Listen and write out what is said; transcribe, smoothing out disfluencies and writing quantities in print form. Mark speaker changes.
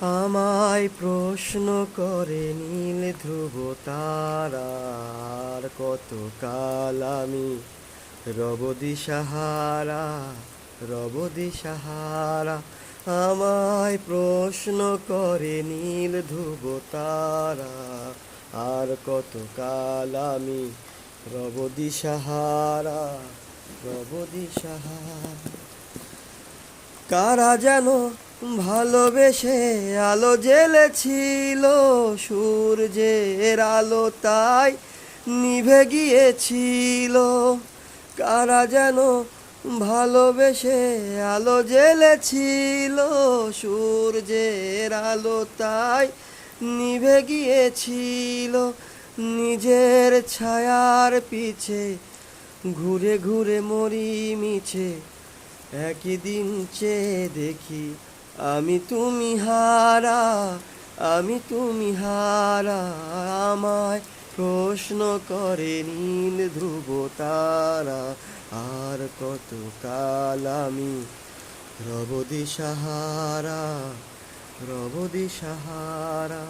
Speaker 1: আমায় প্রশ্ন করে নীল ধ্রুব তারার কতকাল আমি রব দিশাহারা, রব দিশাহারা। আমায় প্রশ্ন করে নীল ধ্রুব তারা, আর কতকাল আমি রব দিশাহারা, রব দিশাহারা। কারা যেন ভালোবেসে আলো জ্বেলেছিল, সূর্যের আলো তাই নিভে গিয়েছিল। কারা যেন ভালোবেসে আলো জ্বেলেছিল, সূর্যের আলো তাই নিভে গিয়েছিল। নিজের ছায়ার পিছে ঘুরে ঘুরে মরি মিছে, একই দিন চেয়ে দেখি আমি তুমি হারা, আমি তুমি হারা। আমায় প্রশ্ন করে নীল ধ্রুব তারা, আর কতকাল আমি রব দিশাহারা, রব দিশাহারা।